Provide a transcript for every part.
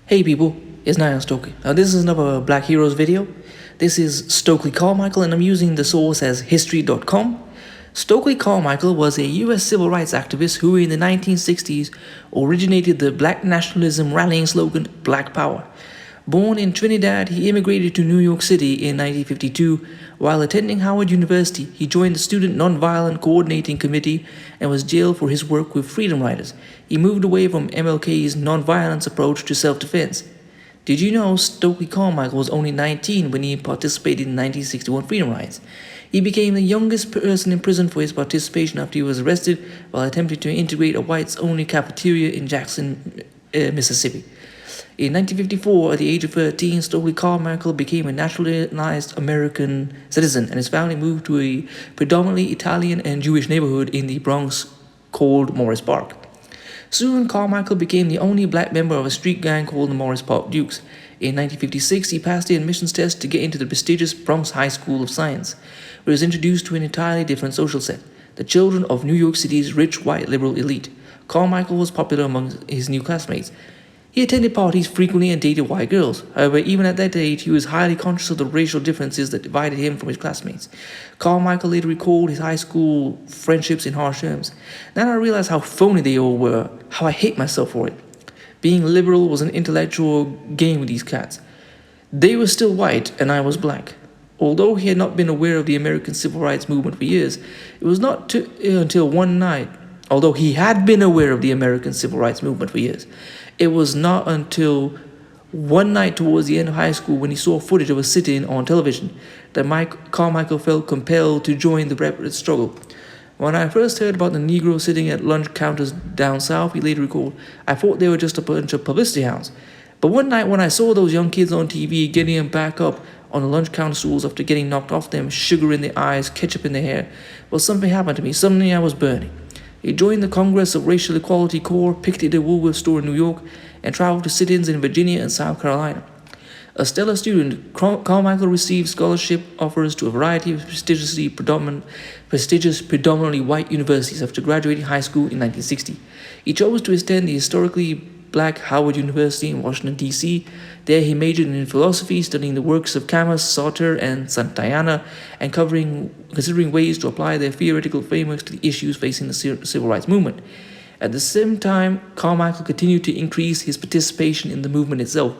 Hey people, it's Stokely. Now this is another Black Heroes video. This is Stokely Carmichael and I'm using the source as history.com. Stokely Carmichael was a US civil rights activist who in the 1960s originated the black nationalism rallying slogan Black Power. Born in Trinidad, he immigrated to New York City in 1952. While attending Howard University, he joined the Student Nonviolent Coordinating Committee and was jailed for his work with freedom riders. He moved away from MLK's nonviolence approach to self-defense. Did you know Stokely Carmichael was only 19 when he participated in 1961 freedom rides? He became the youngest person in prison for his participation after he was arrested while attempting to integrate a whites-only cafeteria in Jackson, Mississippi. In 1954, at the age of 13, Stokely Carmichael became a naturalized American citizen, and his family moved to a predominantly Italian and Jewish neighborhood in the Bronx called Morris Park. Soon, Carmichael became the only black member of a street gang called the Morris Park Dukes. In 1956, he passed the admissions test to get into the prestigious Bronx High School of Science, where he was introduced to an entirely different social set, the children of New York City's rich white liberal elite. Carmichael was popular among his new classmates. He attended parties frequently and dated white girls. However, even at that age, he was highly conscious of the racial differences that divided him from his classmates. Carmichael later recalled his high school friendships in harsh terms. Now I realize how phony they all were, how I hate myself for it. Being liberal was an intellectual game with these cats. They were still white, and I was black. Although he had not been aware of the American civil rights movement for years, it was not until one night. Although he had been aware of the American civil rights movement for years, it was not until one night towards the end of high school when he saw footage of a sit-in on television that Carmichael felt compelled to join the rapid struggle. When I first heard about the Negroes sitting at lunch counters down south, he later recalled, I thought they were just a bunch of publicity hounds. But one night when I saw those young kids on TV getting them back up on the lunch counter stools after getting knocked off them, sugar in their eyes, ketchup in their hair, well, something happened to me. Suddenly I was burning. He joined the Congress of Racial Equality Corps, picketed a Woolworth store in New York, and traveled to sit-ins in Virginia and South Carolina. A stellar student, Carmichael received scholarship offers to a variety of prestigious, predominantly white universities after graduating high school in 1960. He chose to attend the historically black Howard University in Washington, D.C. There he majored in philosophy, studying the works of Kwame, Sartre, and Santayana, and considering ways to apply their theoretical frameworks to the issues facing the civil rights movement. At the same time, Carmichael continued to increase his participation in the movement itself.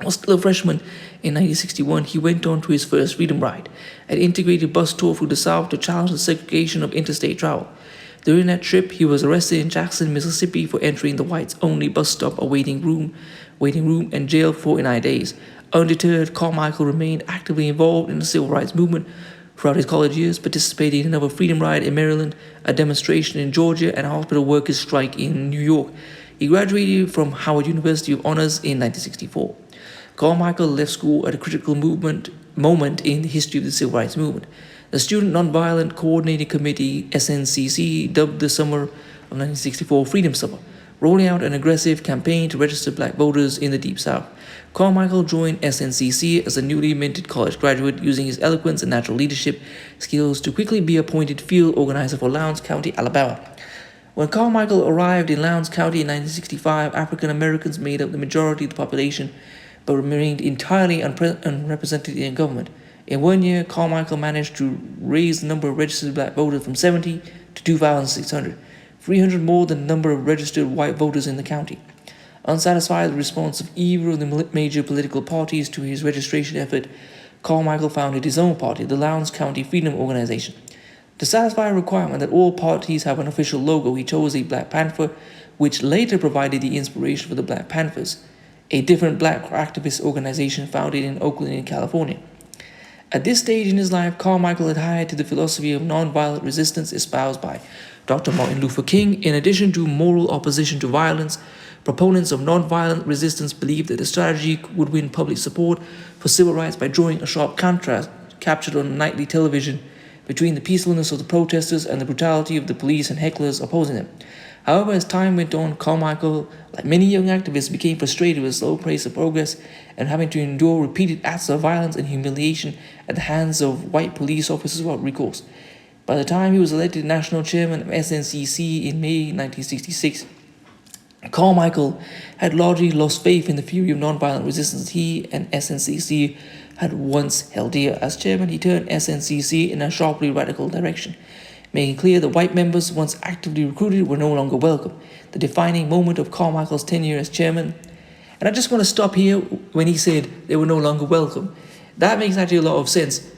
While still a freshman in 1961, he went on to his first freedom ride, an integrated bus tour through the South to challenge the segregation of interstate travel. During that trip, he was arrested in Jackson, Mississippi for entering the whites-only bus stop, a waiting room, and jailed for 49 days. Undeterred, Carmichael remained actively involved in the civil rights movement throughout his college years, participating in another freedom ride in Maryland, a demonstration in Georgia, and a hospital workers' strike in New York. He graduated from Howard University of Honors in 1964. Carmichael left school at a critical moment in the history of the civil rights movement. The Student Nonviolent Coordinating Committee, SNCC, dubbed the summer of 1964 Freedom Summer, rolling out an aggressive campaign to register black voters in the Deep South. Carmichael joined SNCC as a newly minted college graduate, using his eloquence and natural leadership skills to quickly be appointed field organizer for Lowndes County, Alabama. When Carmichael arrived in Lowndes County in 1965, African Americans made up the majority of the population, but remained entirely unrepresented in government. In 1 year, Carmichael managed to raise the number of registered black voters from 70 to 2,600, 300 more than the number of registered white voters in the county. Unsatisfied with the response of either of the major political parties to his registration effort, Carmichael founded his own party, the Lowndes County Freedom Organization. To satisfy a requirement that all parties have an official logo, he chose a Black Panther, which later provided the inspiration for the Black Panthers, a different black activist organization founded in Oakland, California. At this stage in his life, Carmichael had adhered to the philosophy of nonviolent resistance espoused by Dr. Martin Luther King. In addition to moral opposition to violence, proponents of nonviolent resistance believed that the strategy would win public support for civil rights by drawing a sharp contrast captured on nightly television between the peacefulness of the protesters and the brutality of the police and hecklers opposing them. However, as time went on, Carmichael, like many young activists, became frustrated with the slow pace of progress and having to endure repeated acts of violence and humiliation at the hands of white police officers without recourse. By the time he was elected national chairman of SNCC in May 1966, Carmichael had largely lost faith in the theory of nonviolent resistance he and SNCC had once held dear. As chairman, he turned SNCC in a sharply radical direction, making clear that white members once actively recruited were no longer welcome, the defining moment of Carmichael's tenure as chairman. And I just want to stop here when he said they were no longer welcome. That makes actually a lot of sense.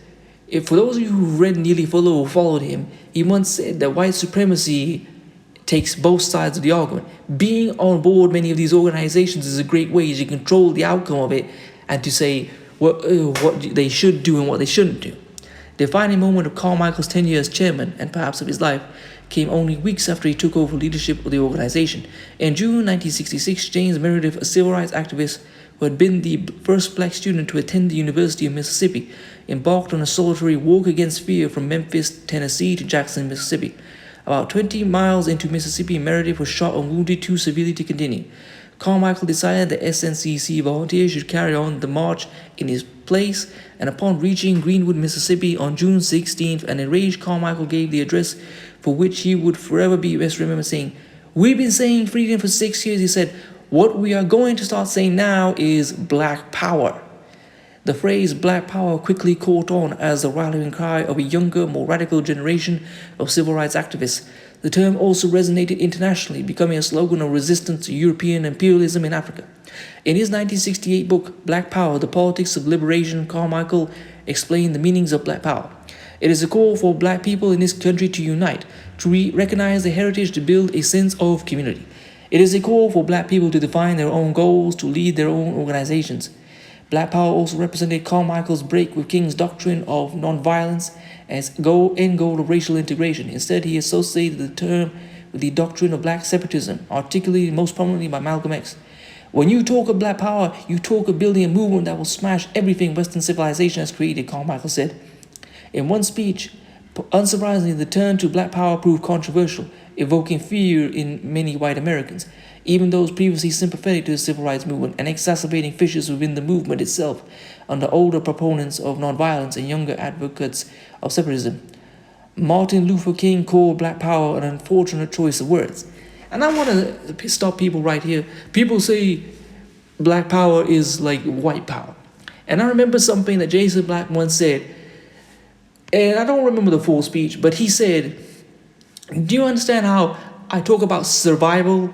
If for those of you who read Nearly Fuller or followed him, he once said that white supremacy takes both sides of the argument. Being on board many of these organizations is a great way to control the outcome of it and to say what they should do and what they shouldn't do. The defining moment of Carmichael's tenure as chairman, and perhaps of his life, came only weeks after he took over leadership of the organization. In June 1966, James Meredith, a civil rights activist who had been the first black student to attend the University of Mississippi, embarked on a solitary walk against fear from Memphis, Tennessee to Jackson, Mississippi. About 20 miles into Mississippi, Meredith was shot and wounded too severely to continue. Carmichael decided that SNCC volunteers should carry on the march in his place, and upon reaching Greenwood, Mississippi on June 16th, an enraged Carmichael gave the address for which he would forever be best remembered, saying, "We've been saying freedom for 6 years," he said. "What we are going to start saying now is Black Power." The phrase Black Power quickly caught on as the rallying cry of a younger, more radical generation of civil rights activists. The term also resonated internationally, becoming a slogan of resistance to European imperialism in Africa. In his 1968 book, Black Power, The Politics of Liberation, Carmichael explained the meanings of Black Power. It is a call for black people in this country to unite, to recognize their heritage, to build a sense of community. It is a call for black people to define their own goals, to lead their own organizations. Black Power also represented Carmichael's break with King's doctrine of nonviolence as end goal of racial integration. Instead, he associated the term with the doctrine of black separatism, articulated most prominently by Malcolm X. "When you talk of Black Power, you talk of building a movement that will smash everything Western civilization has created," Carmichael said. In one speech, unsurprisingly, the turn to Black Power proved controversial, evoking fear in many white Americans, even those previously sympathetic to the civil rights movement, and exacerbating fissures within the movement itself under older proponents of nonviolence and younger advocates of separatism. Martin Luther King called Black Power an unfortunate choice of words. And I want to stop people right here. People say Black Power is like white power. And I remember something that Jason Black once said, and I don't remember the full speech, but he said, "Do you understand how I talk about survival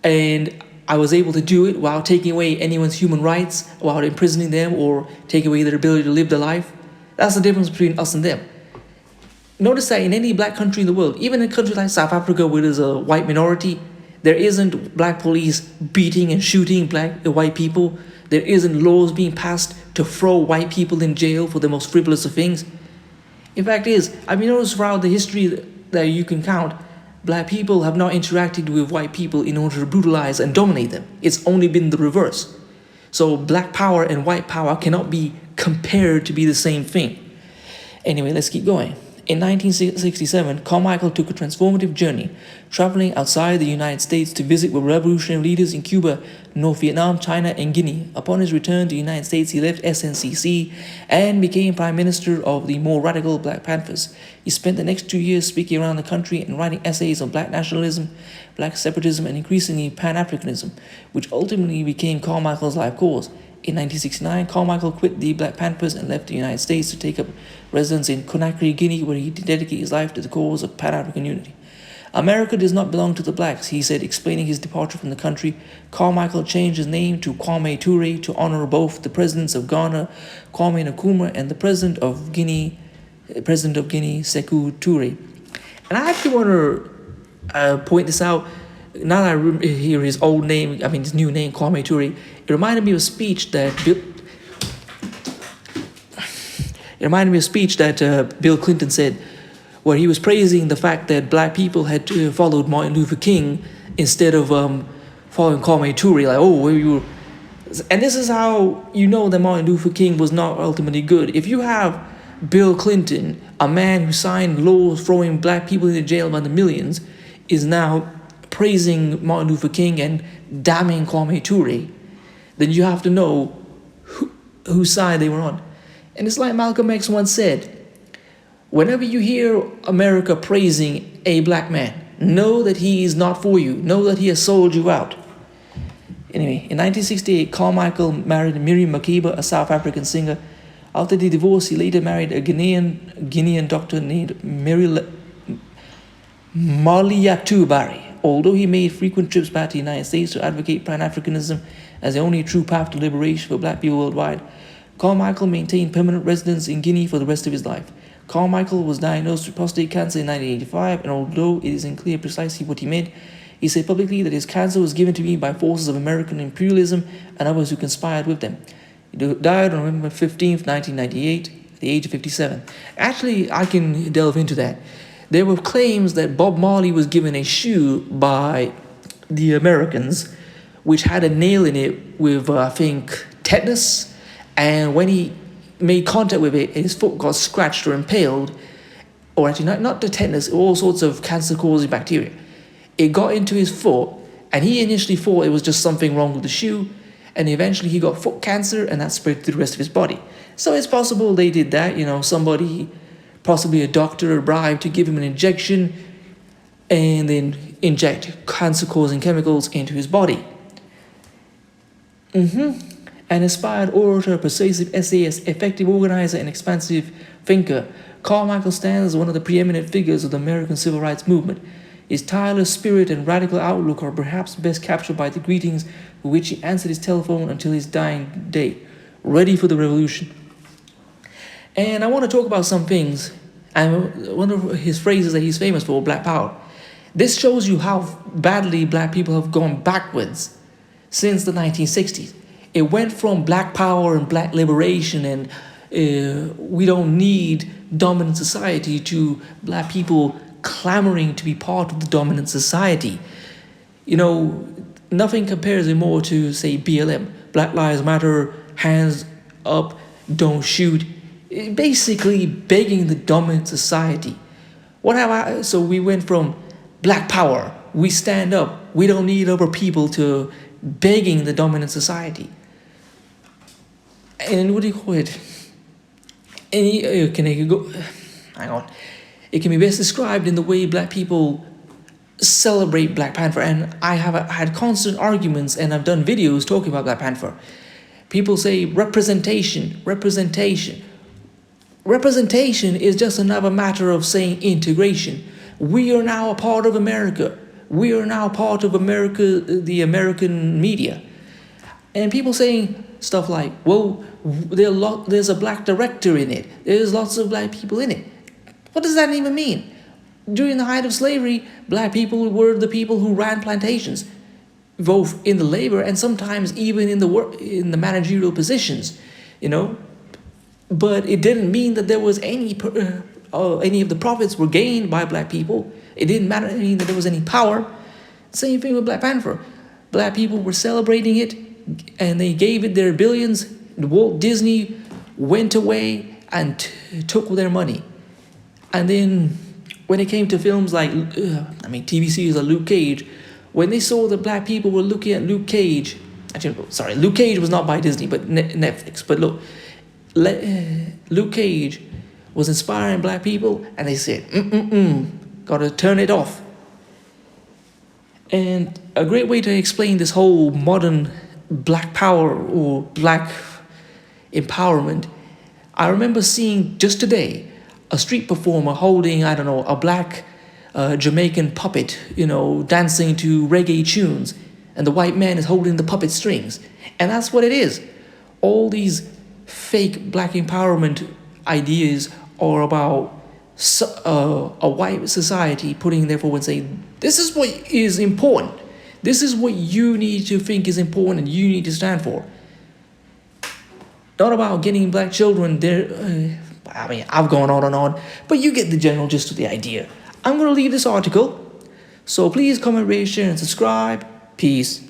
and I was able to do it while taking away anyone's human rights, while imprisoning them or taking away their ability to live their life? That's the difference between us and them." Notice that in any black country in the world, even in a country like South Africa where there's a white minority, there isn't black police beating and shooting white people. There isn't laws being passed to throw white people in jail for the most frivolous of things. In fact is, I've noticed throughout the history that you can count, black people have not interacted with white people in order to brutalize and dominate them. It's only been the reverse. So black power and white power cannot be compared to be the same thing. Anyway, let's keep going. In 1967, Carmichael took a transformative journey, traveling outside the United States to visit with revolutionary leaders in Cuba, North Vietnam, China, and Guinea. Upon his return to the United States, he left SNCC and became Prime Minister of the more radical Black Panthers. He spent the next 2 years speaking around the country and writing essays on black nationalism, black separatism, and increasingly Pan-Africanism, which ultimately became Carmichael's life cause. In 1969, Carmichael quit the Black Panthers and left the United States to take up residence in Conakry, Guinea, where he dedicated his life to the cause of Pan-African unity. "America does not belong to the blacks," he said, explaining his departure from the country. Carmichael changed his name to Kwame Toure to honor both the presidents of Ghana, Kwame Nkrumah, and the president of Guinea, Sekou Toure. And I actually want to point this out. Now that I hear his his new name, Kwame Toure, it reminded me of a speech that Bill Clinton said, where he was praising the fact that black people had followed Martin Luther King instead of following Kwame Toure. Like, oh, where you? And this is how you know that Martin Luther King was not ultimately good. If you have Bill Clinton, a man who signed laws throwing black people into jail by the millions, is now praising Martin Luther King and damning Kwame Toure, then you have to know whose side they were on. And it's like Malcolm X once said, whenever you hear America praising a black man, know that he is not for you. Know that he has sold you out. Anyway, in 1968, Carmichael married Miriam Makeba, a South African singer. After the divorce, he later married a Guinean doctor named Maliatu Bari. Although he made frequent trips back to the United States to advocate Pan-Africanism as the only true path to liberation for black people worldwide, Carmichael maintained permanent residence in Guinea for the rest of his life. Carmichael was diagnosed with prostate cancer in 1985, and although it is unclear precisely what he meant, he said publicly that his cancer was given to me by forces of American imperialism and others who conspired with them. He died on November 15th, 1998, at the age of 57. Actually, I can delve into that. There were claims that Bob Marley was given a shoe by the Americans, which had a nail in it with, I think, tetanus, and when he made contact with it, his foot got scratched or impaled, or actually not the tetanus, all sorts of cancer-causing bacteria. It got into his foot, and he initially thought it was just something wrong with the shoe, and eventually he got foot cancer, and that spread to the rest of his body. So it's possible they did that, somebody, possibly a doctor, bribed to give him an injection, and then inject cancer-causing chemicals into his body. An inspired orator, persuasive essayist, effective organizer, and expansive thinker, Carmichael stands as one of the preeminent figures of the American civil rights movement. His tireless spirit and radical outlook are perhaps best captured by the greetings with which he answered his telephone until his dying day, ready for the revolution. And I want to talk about some things, and one of his phrases that he's famous for, Black Power. This shows you how badly black people have gone backwards since the 1960s. It went from black power and black liberation and we don't need dominant society to black people clamoring to be part of the dominant society. Nothing compares it more to, say, BLM, Black Lives Matter, hands up, don't shoot, basically begging the dominant society. So we went from black power, we stand up, we don't need other people, to begging the dominant society. And what do you call it? It can be best described in the way black people celebrate Black Panther. And I have had constant arguments, and I've done videos talking about Black Panther. People say representation. Representation is just another matter of saying integration. We are now a part of America. We are now part of America, the American media. And people saying stuff like, well, there's a black director in it. There's lots of black people in it. What does that even mean? During the height of slavery, black people were the people who ran plantations, both in the labor and sometimes even in the managerial positions, But it didn't mean that there was any of the profits were gained by black people. It didn't mean that there was any power. Same thing with Black Panther. Black people were celebrating it, and they gave it their billions. Walt Disney went away and took their money. And then when it came to films like, TV series like Luke Cage, when they saw that black people were looking at Luke Cage, Luke Cage was not by Disney, but Netflix. But look, Luke Cage was inspiring black people, and they said, gotta turn it off. And a great way to explain this whole modern black power or black empowerment, I remember seeing just today a street performer holding, a black Jamaican puppet, dancing to reggae tunes, and the white man is holding the puppet strings. And that's what it is. All these fake black empowerment ideas are about a white society putting their forward and saying, this is what is important. This is what you need to think is important and you need to stand for. Not about getting black children there. I've gone on and on, but you get the general gist of the idea. I'm going to leave this article, so please comment, rate, share, and subscribe. Peace.